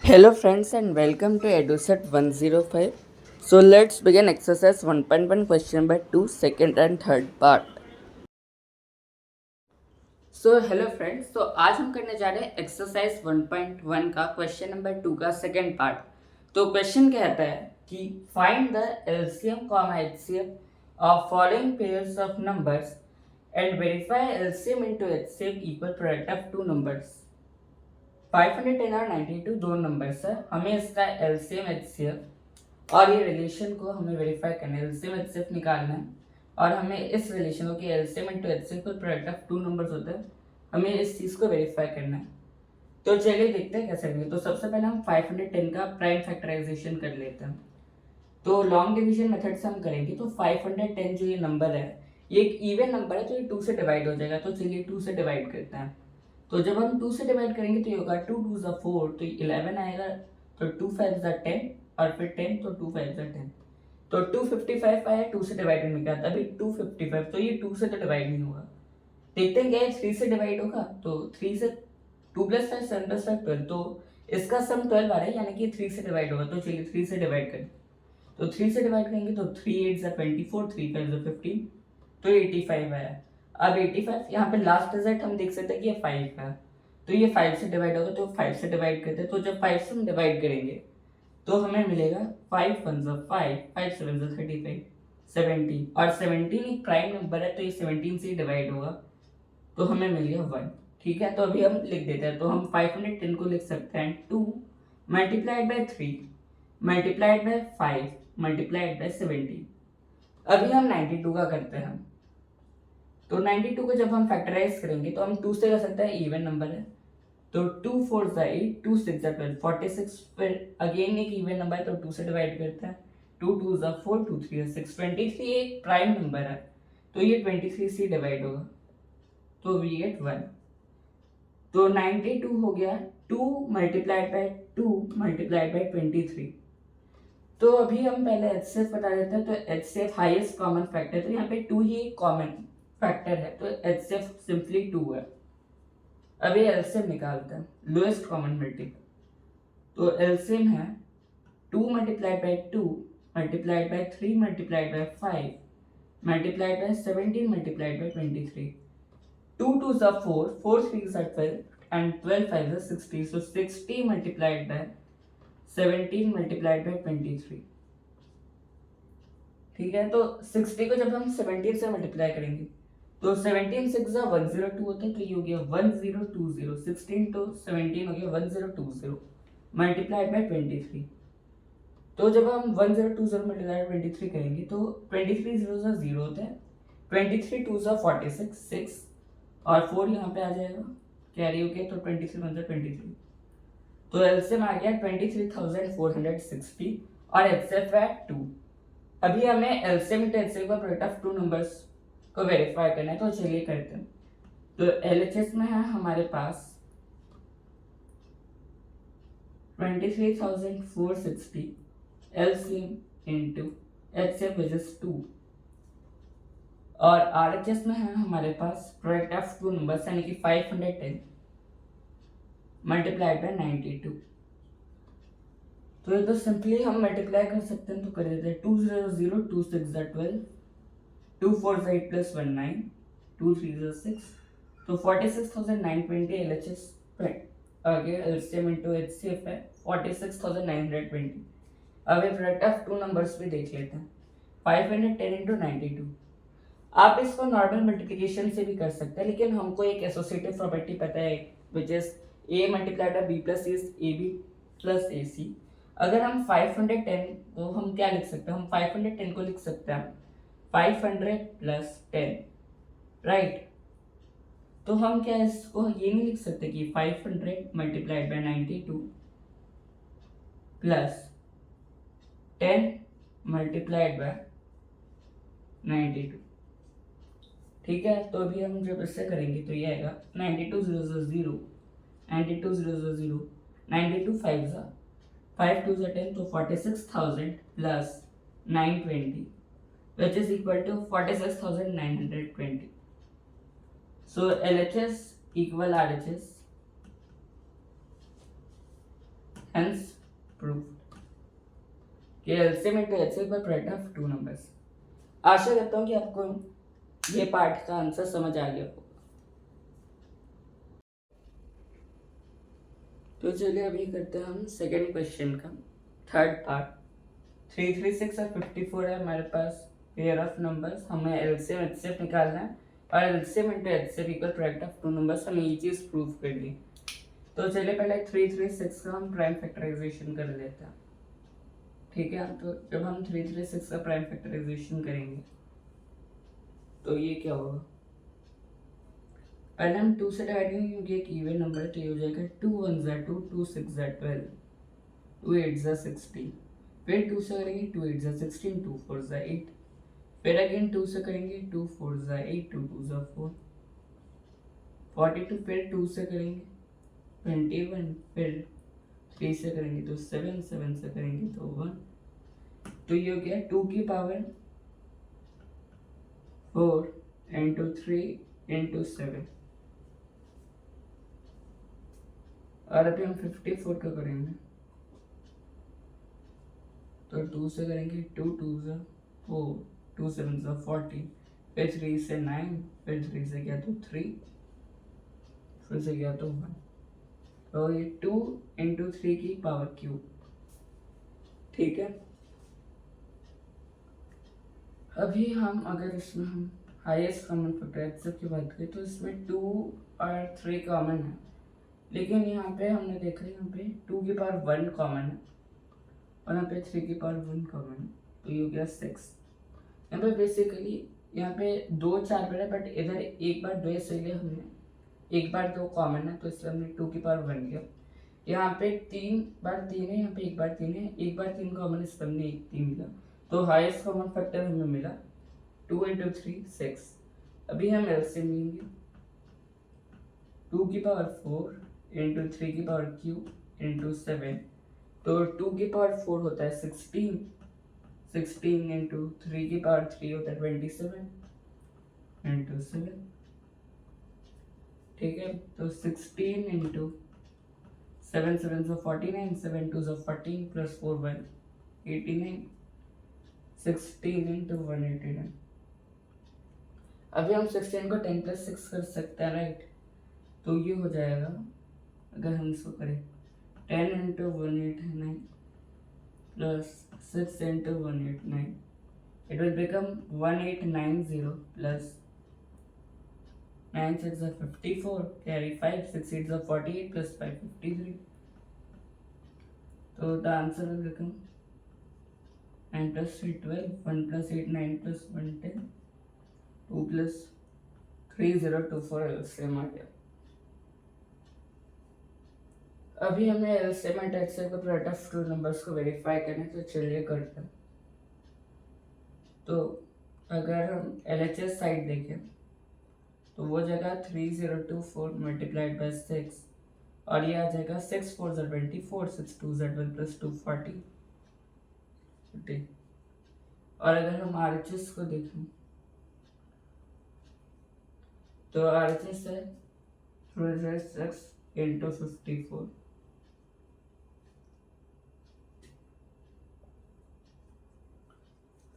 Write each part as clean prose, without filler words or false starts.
Hello friends and welcome to EduSet 105. So let's begin exercise 1.1 question number 2 second and third part. So hello friends, so आज हम करने जा रहे हैं exercise 1.1 का क्वेश्चन नंबर 2 का सेकेंड पार्ट. तो क्वेश्चन कहता है कि find the LCM comma HCF of following pairs of numbers and verify LCM into HCF equal product of two numbers. 510 और 92 दो नंबर्स है. हमें इसका एलसीएम एचसीएफ और ये रिलेशन को हमें वेरीफाई करना है, एलसीएम एचसीएफ निकालना है और हमें इस रिलेशन को कि एलसीएम इनटू एचसीएफ को प्रोडक्ट ऑफ टू नंबर्स होता है, हमें इस चीज़ को वेरीफाई करना है. तो चलिए देखते हैं कैसे करेंगे. तो सबसे पहले हम 510 का प्राइम फैक्टराइजेशन कर लेते हैं. तो लॉन्ग डिवीजन मेथड से हम करेंगे. तो 510 जो ये नंबर है ये एक इवन नंबर है, तो ये 2 से डिवाइड हो जाएगा. तो चलिए 2 से डिवाइड करते हैं. तो जब हम 2 से डिवाइड करेंगे तो ये होगा 2 2 ज़ा 4, तो 11 आएगा. तो 2 5 ज़ा 10 और फिर 10, तो 2 5 ज़ा 10. तो 255 आया 2 से डिवाइड करने के बाद. अभी 255, तो ये 2 से तो डिवाइड नहीं होगा. देखते हैं क्या है 3 से डिवाइड होगा. तो 3 से 2 + 5 7 + 5 12, तो इसका सम 12 आ रहा है, यानी कि 3 से डिवाइड होगा. तो चलिए 3 से डिवाइड करें. तो 3 से डिवाइड करेंगे तो 3 8 ज़ा 24, 3 5 ज़ा 15, तो 85 आया. अब 85 यहाँ पे लास्ट रिजल्ट हम देख सकते हैं कि ये 5 है. तो ये 5 से डिवाइड होगा, तो 5 से डिवाइड करते हैं. तो जब 5 से हम डिवाइड करेंगे तो हमें मिलेगा 5 1 ज़ा 5, 5 7 ज़ा 35, 17. और 17 एक प्राइम नंबर है, तो ये 17 से ही डिवाइड होगा, तो हमें मिल गया 1. ठीक है, तो अभी हम लिख देते हैं. तो हम 510 को लिख सकते हैं 2 multiplied by 3 multiplied by 5 multiplied by 17. अभी हम 92 का करते हैं. तो 92 को जब हम फैक्टराइज करेंगे तो हम 2 से कर सकते हैं, इवन नंबर है. तो 2 4 ज़ा 8, 2 6 ज़ा 12, 46. फिर अगेन एक इवन नंबर है, तो 2 से डिवाइड करते हैं. 2 2 ज़ा 4, 2 3 ज़ा 6, 23 एक प्राइम नंबर है, तो ये 23 से डिवाइड होगा, तो वी गेट 1. तो 92 हो गया 2 मल्टीप्लाइड बाई 2 मल्टीप्लाइड बाई 23. तो अभी हम पहले एचसीएफ बता देते हैं. तो एचसीएफ हाईएस्ट कॉमन फैक्टर, तो यहाँ पे 2 ही कॉमन फैक्टर है, तो एचसीएफ सिंपली 2 है. अभी एलसीएम निकालते हैं, लोएस्ट कॉमन मल्टीपल. तो एलसीएम है 2 multiplied by 2 multiplied by 3 multiplied by 5 multiplied by 17 multiplied by 23. 2 2 ज़ा 4, 4 3 ज़ा 12 एंड 12 5 ज़ा 60. सो 60 मल्टीप्लाइड बाई 17 मल्टीप्लाइड बाई 23. ठीक है, तो 60 को जब हम 17 से मल्टीप्लाई करेंगे तो 17 6 ज़ा 102 होता है, तो ये हो गया 1020. 16 तो 17 हो गया 1020 मल्टीप्लाइड बाई 23. तो जब हम 1020 मल्टीप्लाइड 23 करेंगे तो 23 0 ज़ा 0 होता है. 23 2 ज़ा 46, 6 और 4 यहाँ पे आ जाएगा, कैरी हो गया, तो 23 1 ज़ा 23. तो एलसीएम आ गया 23,460 और एचसीएफ है 2. अभी हमें एलसीएम इंटू एचसीएफ का प्रोडक्ट ऑफ टू नंबर्स को वेरीफाई करना है. तो चलिए करते हैं. तो एलएचएस में है हमारे पास 23,460 LCM into HCF which is 2. और आरएचएस में है हमारे पास प्रोडक्ट ऑफ टू नंबर्स, यानी कि 510 मल्टीप्लाइड बाई 92. तो ये तो सिंपली हम मल्टीप्लाई कर सकते हैं, तो कर देते हैं. 2 0 0, 2 6 ज़ा 12, 2 4 ज़ा 8 + 1 9, 2 3 ज़ा 6, तो 46,920 एलएचएस पे आगे. एलसीएम इंटू एचसीएफ है 46,920. अब ये प्रोडक्ट ऑफ टू नंबर्स भी देख लेते हैं. 510 इंटू 92. आप इसको नॉर्मल मल्टीप्लिकेशन से भी कर सकते हैं, लेकिन हमको एक एसोसिएटिव प्रॉपर्टी पता है which is a multiplied by b plus is a b plus a c. अगर हम 510 तो हम क्या लिख सकते हैं, हम 510 को लिख सकते हैं 500 प्लस 10, राइट. तो हम क्या इसको ये नहीं लिख सकते कि 500 multiplied by 92 plus 10 multiplied by 92. ठीक है, तो अभी हम जब इससे करेंगे तो ये आएगा 92 0 0, 92 0 0, 92 5 ज़ा 5 2 ज़ा 10, तो 46,000 plus 920 which is equal to 46,920. So LHS equal RHS hence proof कि LCM into HCF by product of two numbers. आशा करता हूँ कि आपको ये पार्ट का आंसर समझ आ गया होगा। तो चलिए अभी करते हैं हम सेकेंड क्वेश्चन का थर्ड पार्ट। 336 और 54 है हमारे पास पेयर ऑफ नंबर्स, हमें एलसीएम एचसीएफ निकालना है और LCM into HCF equal product of two numbers, हमें ये चीज़ प्रूव करनी। तो चलिए पहले 336 का हम प्राइम फैक्टराइजेशन कर लेते हैं। ठीक है, तो जब हम 336 का प्राइम फैक्टराइजेशन करेंगे तो ये क्या होगा, पहले हम 2 से डिवाइड करेंगे क्योंकि एक इवन नंबर है, तो ये हो जाएगा 2 1 ज़ा 2, 2 6 ज़ा 12, 2 8 ज़ा 16, फिर 2 से करेंगे 2 8 ज़ा 16, 2 4 ज़ा 8, फिर अगेन 2 से करेंगे 2 4 ज़ा 8, 2 2 ज़ा 4, 42, फिर 2 से करेंगे 21, फिर 3 से करेंगे तो 7, 7 से करेंगे तो 1, तो ये हो गया 2 की पावर 4 इंटू 3 इंटू 7। और अभी हम 54 का करेंगे, तो 2 से करेंगे 2 2 ज़ा 4, 2 7 ज़ा 40, फिर 3 से 9, फिर 3 से गया तो 3, फिर से गया तो 1, तो ये 2 इंटू 3 की पावर क्यूब। ठीक है, अभी हम अगर इसमें हम हाईएस्ट कॉमन फैक्टर की बात करें तो इसमें 2 और 3 कॉमन है, लेकिन यहाँ पे हमने देखा यहाँ पे 2 की पावर 1 कॉमन है और यहाँ पे 3 की पावर 1 कॉमन है, तो ये हो गया 6। यहाँ पे बेसिकली यहाँ पे 2 4 पर है, बट इधर एक बार 2 इसलिए हमने एक बार 2 कॉमन है तो इसलिए हमने 2 की पावर 1 लिया। यहाँ पे 3 बार 3 है, यहाँ पे 1 बार 3 है, 1 बार 3 कॉमन इसलिए हमने 1 3 मिला, तो हाईएस्ट कॉमन फैक्टर हमें मिला 2 इंटू 3 6। अभी हम एलसीएम लेंगे, 2 की पावर 4 इंटू 3 की पावर क्यूब इंटू 7, तो 2 की पावर 4 होता है 16, 16 इंटू 3 की पावर 3 होता है 27 इंटू 7। ठीक है, तो 16 इंटू 7 7 ज़ा 49, 7 2 ज़ा 14 प्लस 4 1 89, 16 इंटू 189। अभी हम 16 को 10 प्लस 6 कर सकते हैं, राइट, तो ये हो जाएगा अगर हम इसको करें 10 into 189 plus 6 into 189, it will become 1890 plus 9 6 are 54, carry 5, 6 8 are 48 plus 5 53. So the answer will become 9 plus 3 12, 1 plus 8 9 plus 1 10, 2 plus 3 0 2 4 LCM आ गया। अभी हमें एलसीएम एंड एचसीएफ के प्रोडक्ट ऑफ टू नंबर्स को वेरीफाई करना है, तो चलिए करते हैं। तो अगर हम एलएचएस साइड देखें तो वो जगह 3024 मल्टीप्लाइड बाय 6 और ये आ जाएगा 6 4 ज़ा 24, 6 2 ज़ा 12 प्लस 2 40। और अगर हम आरएचएस को देखें तो आरएचएस है 36 इंटू 54।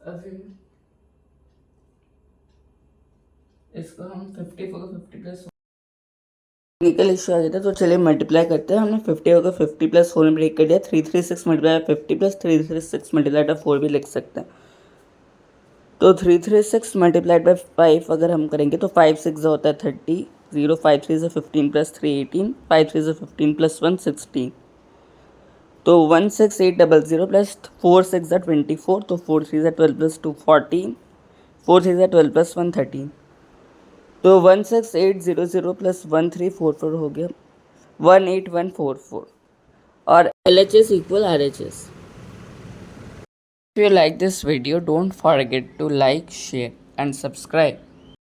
अभी इसको हम 54 को 50 प्लस टेक्निकल इशू आ गया था, तो चलिए मल्टीप्लाई करते हैं। हमने 50 को 50 प्लस 4 में ब्रेक कर दिया, 336 मल्टीप्लाई 50 प्लस 336 मल्टीप्लाई बाय 4 भी लिख सकते हैं। तो 336 मल्टीप्लाइड बाय 5 अगर हम करेंगे तो 5 6 होता है 30, 0 5 3 15 प्लस 3 18, 5 3 15 प्लस 1 16, तो 16800 प्लस 4 6 24, तो 4 3 12 प्लस 2 14, 4 3 12 प्लस 1 13, तो 16800 प्लस 1344 हो गया 18144 और LHS equal RHS. If you like this video, don't forget to like, share and subscribe.